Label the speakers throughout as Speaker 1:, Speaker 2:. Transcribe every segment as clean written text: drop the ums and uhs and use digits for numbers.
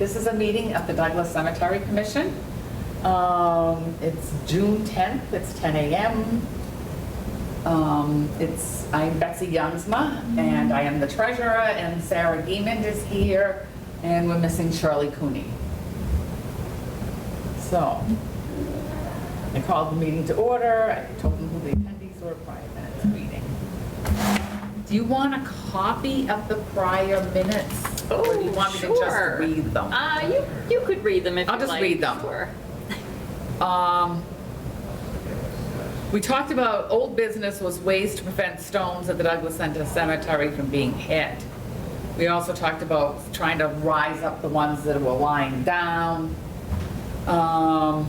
Speaker 1: this is a meeting of the Douglas Cemetery Commission. It's June 10th, it's 10 a.m. I'm Betsy Youngsma, and I am the treasurer, and Sarah Geemond is here, and we're missing Shirley Cooney. So, I called the meeting to order, I told them who the attendees were prior to this meeting. Do you want a copy of the prior minutes? Or do you want me to just read them?
Speaker 2: You could read them if you like.
Speaker 1: I'll just read them.
Speaker 2: Sure.
Speaker 1: We talked about old business was ways to prevent stones at the Douglas Cemetery from being hit. We also talked about trying to rise up the ones that were lying down. But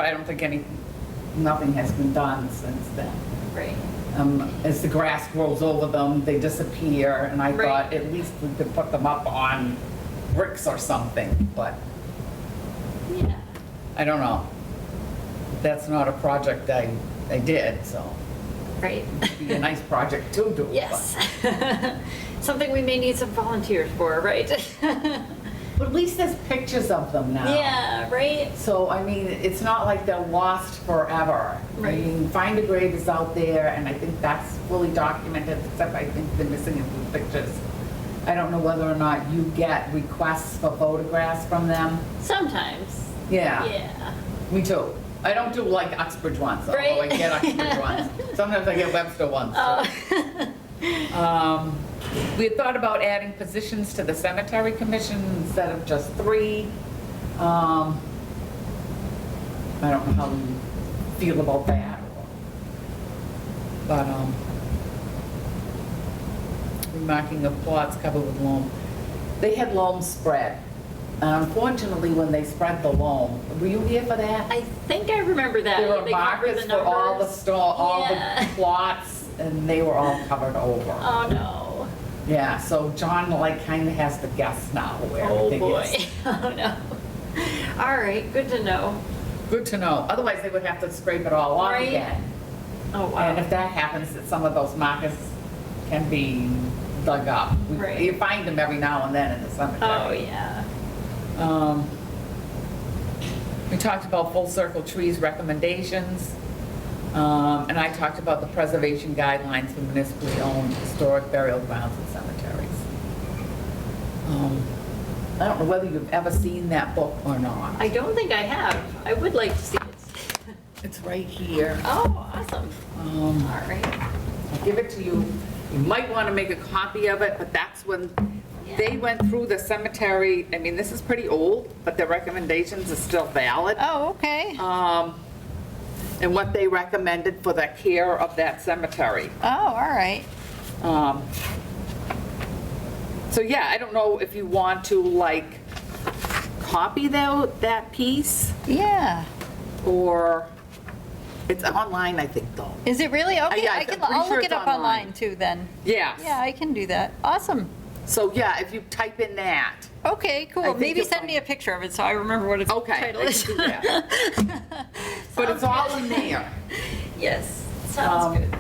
Speaker 1: I don't think nothing has been done since then.
Speaker 2: Right.
Speaker 1: As the grass grows over them, they disappear, and I
Speaker 2: Right.
Speaker 1: thought at least we could put them up on bricks or something, but
Speaker 2: Yeah.
Speaker 1: I don't know. That's not a project I did, so
Speaker 2: Right.
Speaker 1: it'd be a nice project to do.
Speaker 2: Yes. Something we may need some volunteers for, right?
Speaker 1: But at least there's pictures of them now.
Speaker 2: Yeah, right?
Speaker 1: So, I mean, it's not like they're lost forever.
Speaker 2: Right.
Speaker 1: I mean, Find a Grave is out there, and I think that's fully documented, except I think they're missing a few pictures. I don't know whether or not you get requests for photographs from them.
Speaker 2: Sometimes.
Speaker 1: Yeah,
Speaker 2: Yeah.
Speaker 1: me too. I don't do like Uxbridge ones, although I
Speaker 2: Right.
Speaker 1: get Uxbridge ones. Sometimes I get Webster ones too.
Speaker 2: Oh.
Speaker 1: We had thought about adding positions to the cemetery commission instead of just 3. I don't know how you feel about that. But, remarking of plots covered with loam. They had loam spread. Unfortunately, when they spread the loam, were you here for that?
Speaker 2: I think I remember that.
Speaker 1: There were
Speaker 2: They cover
Speaker 1: markers
Speaker 2: the
Speaker 1: for all the
Speaker 2: numbers.
Speaker 1: all
Speaker 2: Yeah.
Speaker 1: the plots, and they were all covered over.
Speaker 2: Oh, no.
Speaker 1: Yeah, so John like kind of has to guess now where
Speaker 2: Oh,
Speaker 1: everything
Speaker 2: boy.
Speaker 1: is.
Speaker 2: Oh, no. All right, good to know.
Speaker 1: Good to know. Otherwise, they would have to scrape it all off
Speaker 2: Right.
Speaker 1: again.
Speaker 2: Oh, wow.
Speaker 1: And if that happens, that some of those markers can be dug up.
Speaker 2: Right.
Speaker 1: You find them every now and then in the cemetery.
Speaker 2: Oh, yeah.
Speaker 1: We talked about full circle trees recommendations. And I talked about the preservation guidelines for municipally owned historic burial grounds and cemeteries. I don't know whether you've ever seen that book or not.
Speaker 2: I don't think I have. I would like to see it.
Speaker 1: It's right here.
Speaker 2: Oh, awesome. All right.
Speaker 1: I'll give it to you. You might want to make a copy of it, but that's when they went through the cemetery. I mean, this is pretty old, but their recommendations are still valid.
Speaker 2: Oh, okay.
Speaker 1: And what they recommended for the care of that cemetery.
Speaker 2: Oh, all right.
Speaker 1: So yeah, I don't know if you want to like copy that piece,
Speaker 2: Yeah.
Speaker 1: or it's online, I think, though.
Speaker 2: Is it really? Okay,
Speaker 1: Yeah,
Speaker 2: I
Speaker 1: I'm
Speaker 2: can,
Speaker 1: pretty
Speaker 2: I'll
Speaker 1: sure
Speaker 2: look
Speaker 1: it's
Speaker 2: it up
Speaker 1: online.
Speaker 2: online too then.
Speaker 1: Yes.
Speaker 2: Yeah, I can do that. Awesome.
Speaker 1: So yeah, if you type in that.
Speaker 2: Okay,
Speaker 1: I
Speaker 2: cool.
Speaker 1: think
Speaker 2: Maybe
Speaker 1: you'll
Speaker 2: send
Speaker 1: find
Speaker 2: me a picture of it so I remember what its
Speaker 1: Okay,
Speaker 2: title
Speaker 1: I
Speaker 2: is.
Speaker 1: can do that. But it's all in there.
Speaker 2: Yes, sounds good.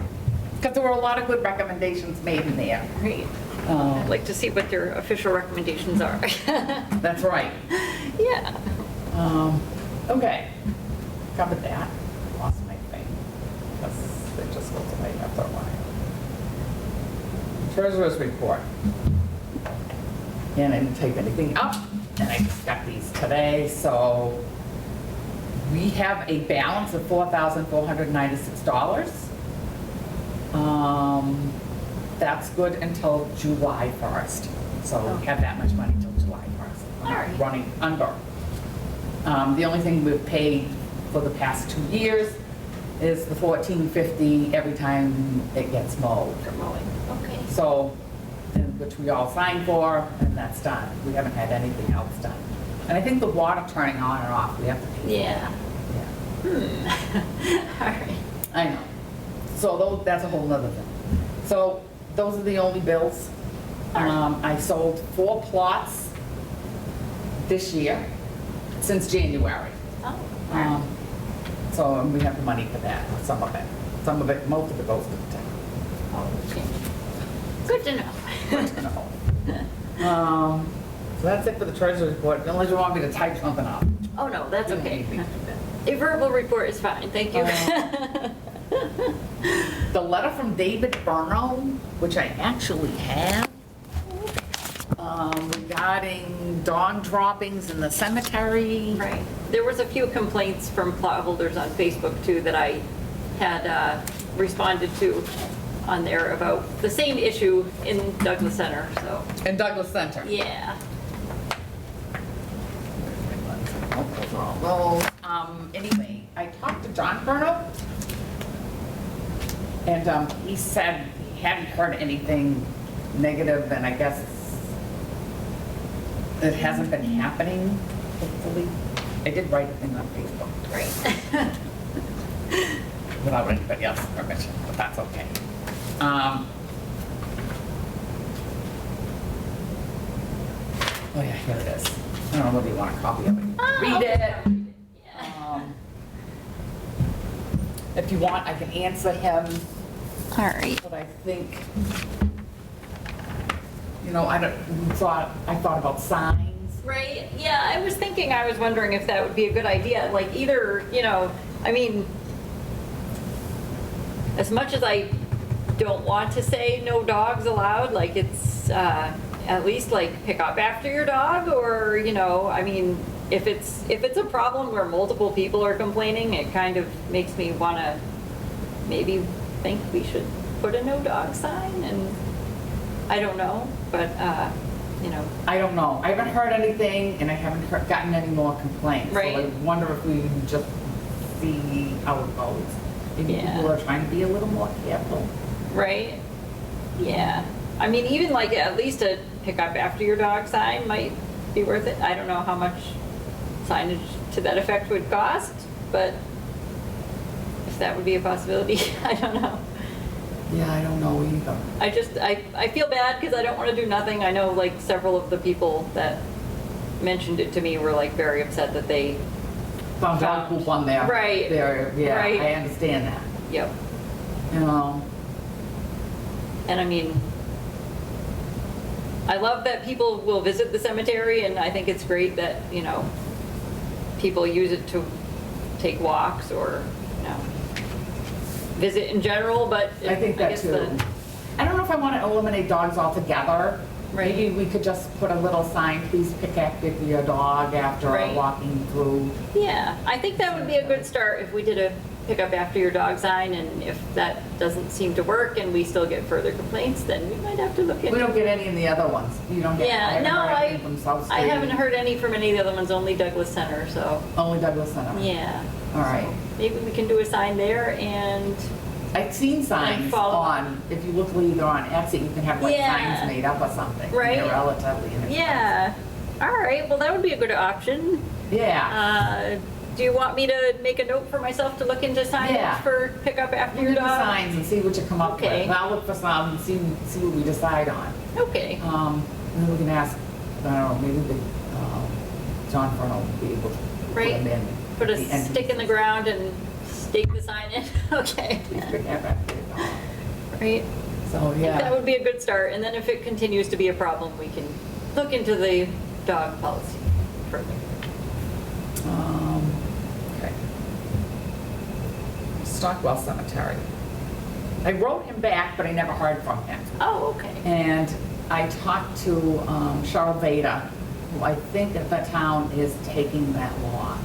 Speaker 1: Because there were a lot of good recommendations made in there.
Speaker 2: Great. I'd like to see what their official recommendations are.
Speaker 1: That's right.
Speaker 2: Yeah.
Speaker 1: Okay, covered that. Lost my thing, because it just goes away after a while. Treasurer's report. And I didn't type anything up, and I just got these today, so we have a balance of $4,496. That's good until July 1st, so we have that much money till July 1st.
Speaker 2: All right.
Speaker 1: Running under. The only thing we've paid for the past 2 years is the $14.50 every time it gets mowed.
Speaker 2: For mowing. Okay.
Speaker 1: So, which we all signed for, and that's done. We haven't had anything else done. And I think the water turning on and off, we have to pay for.
Speaker 2: Yeah.
Speaker 1: Yeah.
Speaker 2: All right.
Speaker 1: I know. So that's a whole nother thing. So those are the only bills. I sold 4 plots this year, since January.
Speaker 2: Oh, all right.
Speaker 1: So we have the money for that, some of it. Some of it, most of it goes to the town.
Speaker 2: Oh, okay. Good to know.
Speaker 1: Good to know. So that's it for the treasurer's report, unless you want me to type something up.
Speaker 2: Oh, no, that's okay.
Speaker 1: Yeah.
Speaker 2: A verbal report is fine, thank you.
Speaker 1: The letter from David Burnham, which I actually have, regarding dog droppings in the cemetery.
Speaker 2: Right. There was a few complaints from plot holders on Facebook too that I had responded to on there about the same issue in Douglas Center, so,
Speaker 1: In Douglas Center.
Speaker 2: yeah.
Speaker 1: Well, anyway, I talked to John Burnham, and he said he hadn't heard anything negative, and I guess it hasn't been happening, hopefully. I did write a thing on Facebook.
Speaker 2: Right.
Speaker 1: Without anybody else's permission, but that's okay. Oh yeah, here it is. I don't know whether you want a copy of it. Read
Speaker 2: okay.
Speaker 1: it.
Speaker 2: Yeah.
Speaker 1: If you want, I can answer him,
Speaker 2: All right.
Speaker 1: but I think, I thought about signs.
Speaker 2: Right, yeah, I was wondering if that would be a good idea, like either, I mean, as much as I don't want to say no dogs allowed, like it's, at least like pick up after your dog, or, I mean, if it's a problem where multiple people are complaining, it kind of makes me wanna maybe think we should put a no dog sign, and I don't know, but,
Speaker 1: I don't know. I haven't heard anything, and I haven't gotten any more complaints.
Speaker 2: Right.
Speaker 1: So I wonder if we can just see how it goes. Maybe
Speaker 2: Yeah.
Speaker 1: people are trying to be a little more careful.
Speaker 2: right? Yeah, I mean, even like at least a pick up after your dog sign might be worth it. I don't know how much signage to that effect would cost, but if that would be a possibility, I don't know.
Speaker 1: Yeah, I don't know either.
Speaker 2: I feel bad because I don't want to do nothing. I know like several of the people that mentioned it to me were like very upset that they,
Speaker 1: Found dog poop on there.
Speaker 2: Right.
Speaker 1: There, yeah,
Speaker 2: Right.
Speaker 1: I understand that.
Speaker 2: yep. And I mean, I love that people will visit the cemetery, and I think it's great that, people use it to take walks or, visit in general, but.
Speaker 1: I think that
Speaker 2: guess
Speaker 1: too. I don't know if I want to eliminate dogs altogether.
Speaker 2: Right.
Speaker 1: Maybe we could just put a little sign, please pick up your dog after
Speaker 2: Right.
Speaker 1: walking through.
Speaker 2: Yeah, I think that would be a good start if we did a pick up after your dog sign, and if that doesn't seem to work and we still get further complaints, then we might have to look into.
Speaker 1: We don't get any in the other ones. You don't get.
Speaker 2: Yeah, no,
Speaker 1: haven't heard anything from South
Speaker 2: I
Speaker 1: Street.
Speaker 2: haven't heard any from any of the other ones, only Douglas Center, so,
Speaker 1: Only Douglas Center.
Speaker 2: yeah.
Speaker 1: All right.
Speaker 2: So maybe we can do a sign there, and,
Speaker 1: I've seen signs
Speaker 2: follow-
Speaker 1: on, if you look either on Etsy, you can have like
Speaker 2: Yeah.
Speaker 1: signs made up or something. and
Speaker 2: Right.
Speaker 1: They're relatively inexpensive.
Speaker 2: yeah. All right, well, that would be a good option.
Speaker 1: Yeah.
Speaker 2: Do you want me to make a note for myself to look into signage
Speaker 1: Yeah.
Speaker 2: for pick up after your
Speaker 1: Look at the
Speaker 2: dog?
Speaker 1: signs and see what you come up with.
Speaker 2: Okay.
Speaker 1: And I'll look for some, and see what we decide on.
Speaker 2: Okay,
Speaker 1: And then we can ask, I don't know, maybe John Fernald will be able to put
Speaker 2: Right.
Speaker 1: them in.
Speaker 2: put a
Speaker 1: the entrance.
Speaker 2: stick in the ground and stake the sign in, okay.
Speaker 1: Please pick up after your dog.
Speaker 2: Right,
Speaker 1: So,
Speaker 2: I think that
Speaker 1: yeah.
Speaker 2: would be a good start, and then if it continues to be a problem, we can look into the dog policy further.
Speaker 1: Okay. Stockwell Cemetery. I wrote him back, but I never heard from him.
Speaker 2: Oh, okay.
Speaker 1: And I talked to Cheryl Veda, who I think that the town is taking that lot.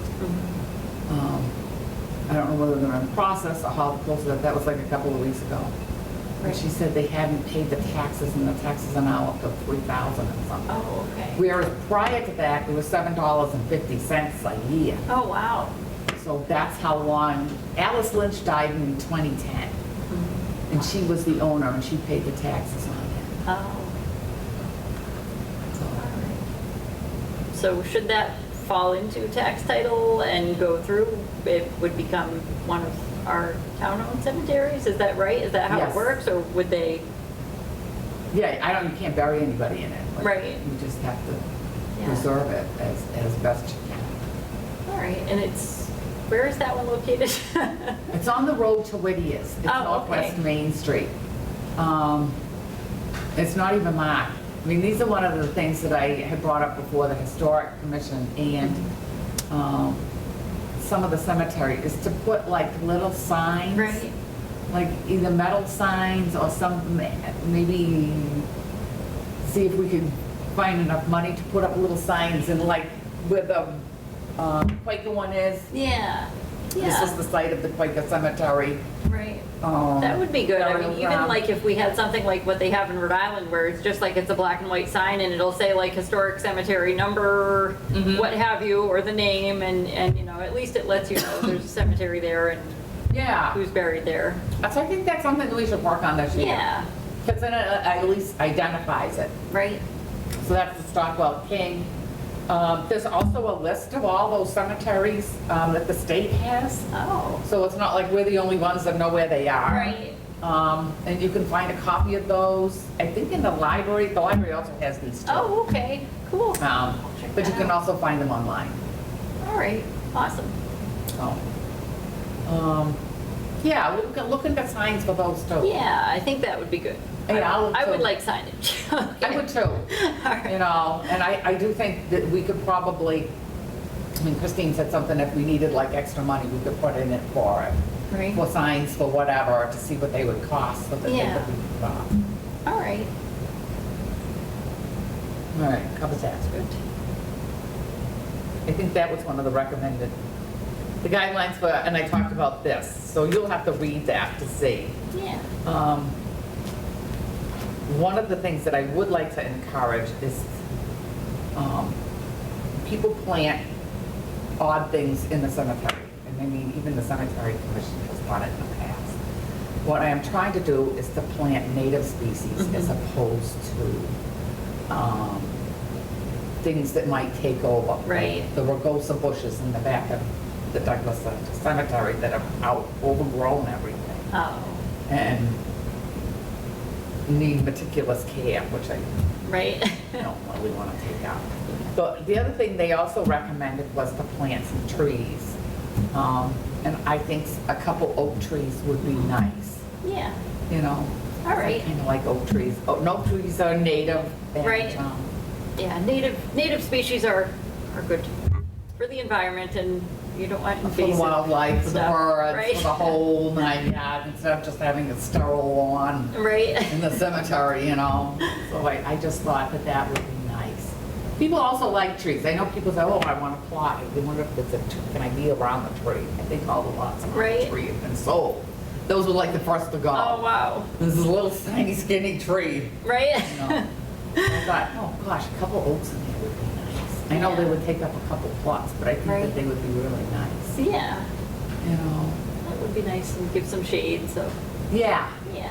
Speaker 1: I don't know whether they're in process or how close that was like a couple of weeks ago. But
Speaker 2: Right.
Speaker 1: she said they hadn't paid the taxes, and the taxes are now up to $3,000 and something.
Speaker 2: Oh, okay.
Speaker 1: Whereas prior to that, it was $7.50 a year.
Speaker 2: Oh, wow.
Speaker 1: So that's how long, Alice Lynch died in 2010, and she was the owner, and she paid the taxes on it.
Speaker 2: Oh,
Speaker 1: So,
Speaker 2: all right. So should that fall into tax title and go through, it would become one of our town-owned cemeteries? Is that right? Is that how it
Speaker 1: Yes.
Speaker 2: works, or would they?
Speaker 1: yeah, you can't bury anybody in it. Like,
Speaker 2: Right.
Speaker 1: You just have to
Speaker 2: Yeah.
Speaker 1: preserve it as best you can.
Speaker 2: All right, and where is that one located?
Speaker 1: It's on the road to Whittier's. It's
Speaker 2: Oh,
Speaker 1: Northwest
Speaker 2: okay.
Speaker 1: Main Street. It's not even marked. I mean, these are one of the things that I had brought up before the Historic Commission and some of the cemetery is to put like little signs.
Speaker 2: Right.
Speaker 1: Like either metal signs or some, maybe see if we could find enough money to put up little signs and like where the Quaker one is.
Speaker 2: Yeah.
Speaker 1: This is the site of the Quaker Cemetery.
Speaker 2: Right. That would be good. I mean, even
Speaker 1: around.
Speaker 2: like if we had something like what they have in Rhode Island where it's just like it's a black and white sign and it'll say like Historic Cemetery number, what have you, or the name, and you know, at least it lets you know there's a cemetery there and
Speaker 1: Yeah.
Speaker 2: who's buried there.
Speaker 1: So I think that's something that we should work on this year.
Speaker 2: Yeah.
Speaker 1: Because then it at least identifies it.
Speaker 2: Right.
Speaker 1: So that's the Stockwell King. There's also a list of all those cemeteries that the state has.
Speaker 2: Oh.
Speaker 1: So it's not like we're the only ones that know where they are.
Speaker 2: Right.
Speaker 1: And you can find a copy of those, I think in the library. The library also has these too.
Speaker 2: Oh, okay. Cool. Check
Speaker 1: But you
Speaker 2: that
Speaker 1: can
Speaker 2: out.
Speaker 1: also find them online.
Speaker 2: All right. Awesome.
Speaker 1: So, yeah, look into signs for those too.
Speaker 2: Yeah, I think that would be good.
Speaker 1: Yeah, I'll look
Speaker 2: I would
Speaker 1: too.
Speaker 2: like signage.
Speaker 1: I would too.
Speaker 2: All right.
Speaker 1: You know, and I do think that we could probably, I mean, Christine said something, if we needed like extra money, we could put in it for it.
Speaker 2: Right.
Speaker 1: For signs, for whatever, to see what they would cost, so that they
Speaker 2: Yeah.
Speaker 1: could be put up.
Speaker 2: All right.
Speaker 1: All right, covers that.
Speaker 2: Good.
Speaker 1: I think that was one of the recommended, the guidelines for, and I talked about this, so you'll have to read that to see.
Speaker 2: Yeah.
Speaker 1: One of the things that I would like to encourage is people plant odd things in the cemetery. And I mean, even the cemetery commission has done it in the past. What I am trying to do is to plant native species as opposed to things that might take over.
Speaker 2: Right.
Speaker 1: Like the rugosa bushes in the back of the Douglas Cemetery that have overgrown everything
Speaker 2: Oh.
Speaker 1: and need meticulous care, which I
Speaker 2: Right.
Speaker 1: don't really want to take out. But the other thing they also recommended was to plant some trees. And I think a couple oak trees would be nice,
Speaker 2: Yeah.
Speaker 1: you know?
Speaker 2: All right.
Speaker 1: Kind of like oak trees. Oh, no, trees are native. And,
Speaker 2: Right. Yeah. Native species are good for the environment, and you don't want
Speaker 1: For the
Speaker 2: invasive
Speaker 1: wildlife, for the
Speaker 2: stuff,
Speaker 1: birds,
Speaker 2: right?
Speaker 1: for the whole 9 yards, instead of just having a sterile lawn
Speaker 2: Right.
Speaker 1: in the cemetery, you know? So I just thought that that would be nice. People also like trees. I know people say, oh, I want to plot. They wonder if it's a tree. Can I be around the tree? I think all the lots around
Speaker 2: Right.
Speaker 1: the tree have been sold. Those were like the first to go.
Speaker 2: Oh wow.
Speaker 1: This is a little tiny skinny tree,
Speaker 2: Right.
Speaker 1: you know? I thought, oh gosh, a couple oaks in there would be nice. I know they
Speaker 2: Yeah.
Speaker 1: would take up a couple plots, but I think
Speaker 2: Right.
Speaker 1: that they would be really nice,
Speaker 2: Yeah.
Speaker 1: you know?
Speaker 2: That would be nice and give some shade. So
Speaker 1: Yeah,
Speaker 2: yeah.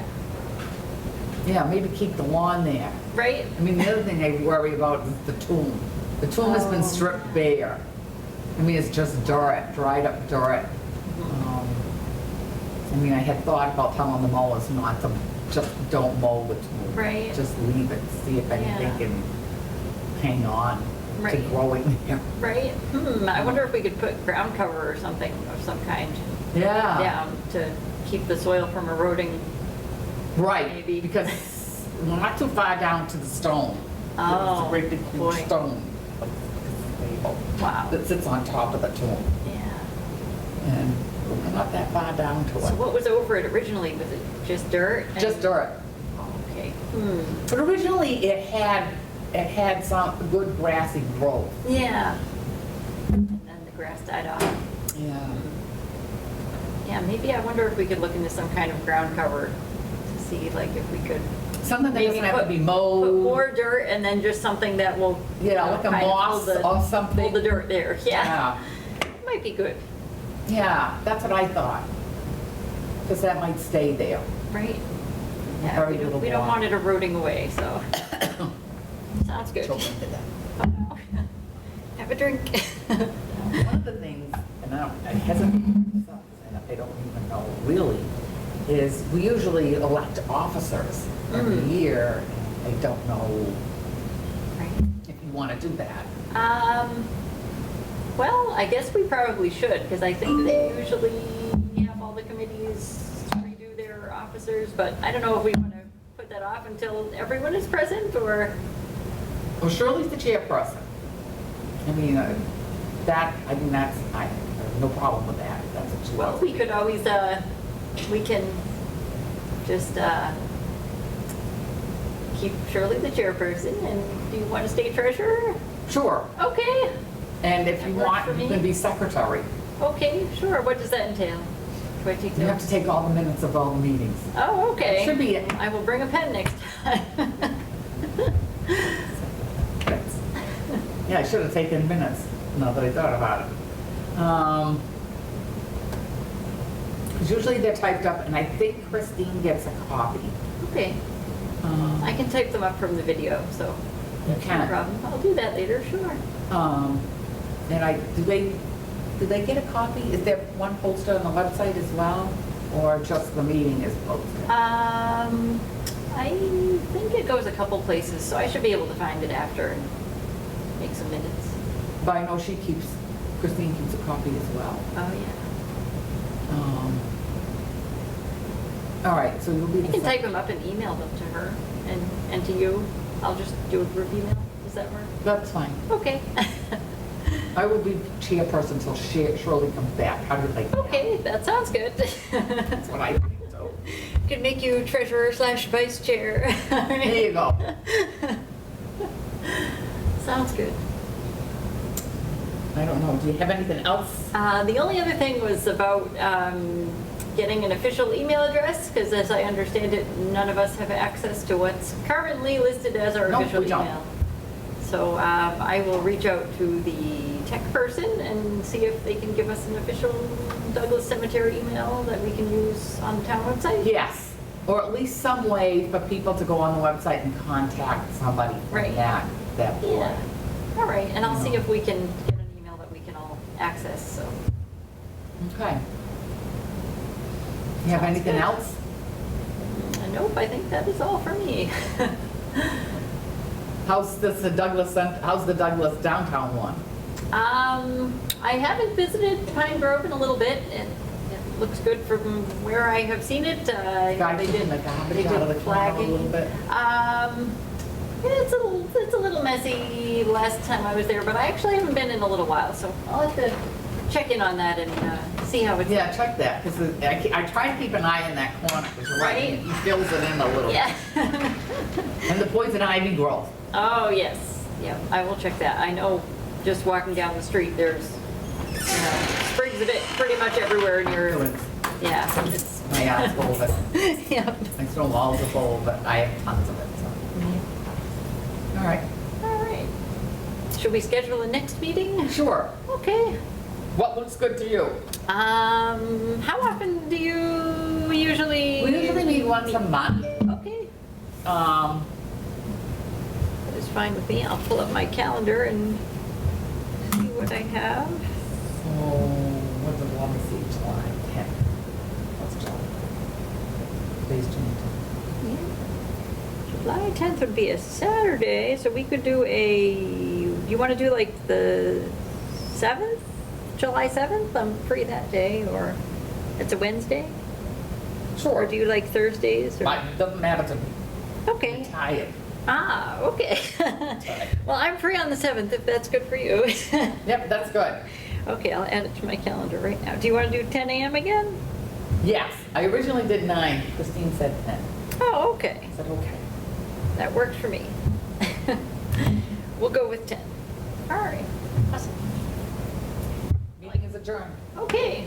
Speaker 1: yeah, maybe keep the lawn there.
Speaker 2: Right.
Speaker 1: I mean, the other thing I worry about is the tomb. The tomb has been
Speaker 2: Oh.
Speaker 1: stripped bare. I mean, it's just dirt, dried up dirt. I mean, I had thought about telling the mowers not to, just don't mow the tomb.
Speaker 2: Right.
Speaker 1: Just leave it, see if anything
Speaker 2: Yeah.
Speaker 1: can hang on to
Speaker 2: Right.
Speaker 1: growing there.
Speaker 2: Right. I wonder if we could put ground cover or something of some kind
Speaker 1: Yeah,
Speaker 2: down to keep the soil from eroding.
Speaker 1: right,
Speaker 2: Maybe.
Speaker 1: because we're not too far down to the stone. It's
Speaker 2: Oh,
Speaker 1: a great big
Speaker 2: boy.
Speaker 1: huge stone, like a table,
Speaker 2: Wow.
Speaker 1: that sits on top of the tomb.
Speaker 2: Yeah.
Speaker 1: And we're not that far down to
Speaker 2: So
Speaker 1: it.
Speaker 2: what was over it originally? Was it just dirt? and-
Speaker 1: Just dirt.
Speaker 2: Oh, okay.
Speaker 1: But originally it had some good grassy growth.
Speaker 2: Yeah. And then the grass died off.
Speaker 1: Yeah.
Speaker 2: Yeah, maybe I wonder if we could look into some kind of ground cover to see like if we could
Speaker 1: Something that
Speaker 2: maybe
Speaker 1: doesn't have to be
Speaker 2: put
Speaker 1: mowed.
Speaker 2: more dirt and then just something that will,
Speaker 1: Yeah, like a
Speaker 2: kind of
Speaker 1: moss
Speaker 2: hold the-
Speaker 1: or something.
Speaker 2: hold the dirt there. Yeah.
Speaker 1: Yeah.
Speaker 2: Might be good,
Speaker 1: Yeah, that's what I thought. Because that might stay there.
Speaker 2: right? Yeah,
Speaker 1: Very
Speaker 2: we don't,
Speaker 1: little
Speaker 2: we don't
Speaker 1: water.
Speaker 2: want it eroding away, so. Sounds good.
Speaker 1: Children did that.
Speaker 2: Oh, no. Have a drink.
Speaker 1: One of the things, and I hesitate to bring this up because I don't even know really, is we usually elect officers every year. And I don't know
Speaker 2: Right.
Speaker 1: if you want to do that.
Speaker 2: Well, I guess we probably should, because I think they usually have all the committees redo their officers, but I don't know if we want to put that off until everyone is present, or,
Speaker 1: Well, Shirley's the chairperson. I mean, I have no problem with that. That's what she
Speaker 2: Well,
Speaker 1: wants.
Speaker 2: we could always, we can just keep Shirley the chairperson, and do you want to stay treasurer?
Speaker 1: Sure.
Speaker 2: Okay,
Speaker 1: And if
Speaker 2: That
Speaker 1: you
Speaker 2: works
Speaker 1: want,
Speaker 2: for
Speaker 1: you
Speaker 2: me.
Speaker 1: can be secretary.
Speaker 2: okay, sure. What does that entail? Do I take
Speaker 1: You have
Speaker 2: notes?
Speaker 1: to take all the minutes of all the meetings.
Speaker 2: Oh, okay.
Speaker 1: Should be it.
Speaker 2: I will bring a pen next time.
Speaker 1: Yeah, I should have taken minutes, now that I thought about it. 'Cause usually they're typed up, and I think Christine gets a copy.
Speaker 2: Okay, I can type them up from the video, so
Speaker 1: You
Speaker 2: that's no
Speaker 1: can.
Speaker 2: problem. I'll do that later, sure.
Speaker 1: And do they get a copy? Is there one posted on the website as well, or just the meeting is posted?
Speaker 2: I think it goes a couple places, so I should be able to find it after and make some minutes.
Speaker 1: But I know Christine keeps a copy as well.
Speaker 2: Oh, yeah.
Speaker 1: All right, so you'll be the
Speaker 2: I can type
Speaker 1: secretary.
Speaker 2: them up and email them to her and to you. I'll just do a group email. Does that work?
Speaker 1: That's fine.
Speaker 2: Okay.
Speaker 1: I will be chairperson until Shirley comes back. How do you like that?
Speaker 2: Okay, that sounds good.
Speaker 1: That's what I think, so.
Speaker 2: Could make you treasurer / vice chair.
Speaker 1: There you go.
Speaker 2: Sounds good.
Speaker 1: I don't know, do you have anything else?
Speaker 2: The only other thing was about getting an official email address, because as I understand it, none of us have access to what's currently listed as our
Speaker 1: Nope,
Speaker 2: official
Speaker 1: we don't.
Speaker 2: email. So I will reach out to the tech person and see if they can give us an official Douglas Cemetery email that we can use on the town website.
Speaker 1: Yes, or at least some way for people to go on the website and contact somebody from
Speaker 2: Right.
Speaker 1: that board.
Speaker 2: Yeah. All right, and I'll see
Speaker 1: Yeah.
Speaker 2: if we can get an email that we can all access, so.
Speaker 1: Okay. You have
Speaker 2: Sounds
Speaker 1: anything
Speaker 2: good.
Speaker 1: else?
Speaker 2: Nope, I think that is all for me.
Speaker 1: How's the Douglas downtown one?
Speaker 2: I haven't visited Pine Grove in a little bit. It looks good from where I have seen it.
Speaker 1: Guy
Speaker 2: They
Speaker 1: taking
Speaker 2: did
Speaker 1: the
Speaker 2: they
Speaker 1: garbage out of the
Speaker 2: did
Speaker 1: corner a
Speaker 2: flagging.
Speaker 1: little bit?
Speaker 2: It's a little messy last time I was there, but I actually haven't been in a little while, so I'll have to check in on that and see how it's.
Speaker 1: Yeah, check that, because I try to keep an eye in that corner, because you're right, he fills it in a little.
Speaker 2: Yeah.
Speaker 1: And the poison ivy growth.
Speaker 2: Oh, yes. Yep, I will check that. I know just walking down the street, there's, sprigs of it pretty much everywhere near, yeah, it's.
Speaker 1: My yard's full of it.
Speaker 2: Yep.
Speaker 1: My stone walls are full, but I have tons of it, so. All right,
Speaker 2: All right. Should we schedule the next meeting?
Speaker 1: sure.
Speaker 2: Okay.
Speaker 1: What looks good to you?
Speaker 2: How often do you usually?
Speaker 1: We usually meet once a month.
Speaker 2: Okay.
Speaker 1: Um,
Speaker 2: That is fine with me. I'll pull up my calendar and see what I have.
Speaker 1: what do let me see, July 10th. What's July? Today's June 10th.
Speaker 2: July 10th would be a Saturday, so we could do you want to do like the 7th? July 7th? I'm free that day, or it's a Wednesday?
Speaker 1: Sure.
Speaker 2: Or do you like Thursdays? Or?
Speaker 1: It doesn't matter to me. I'm
Speaker 2: Okay.
Speaker 1: tired.
Speaker 2: Ah, okay. Well, I'm free on the 7th, if that's good for you.
Speaker 1: Yep, that's good.
Speaker 2: Okay, I'll add it to my calendar right now. Do you want to do 10 a.m. again?
Speaker 1: Yes, I originally did 9. Christine said 10.
Speaker 2: Oh, okay.
Speaker 1: I said, okay.
Speaker 2: That works for me. We'll go with 10. All right. Awesome.
Speaker 1: Meeting is adjourned.
Speaker 2: Okay.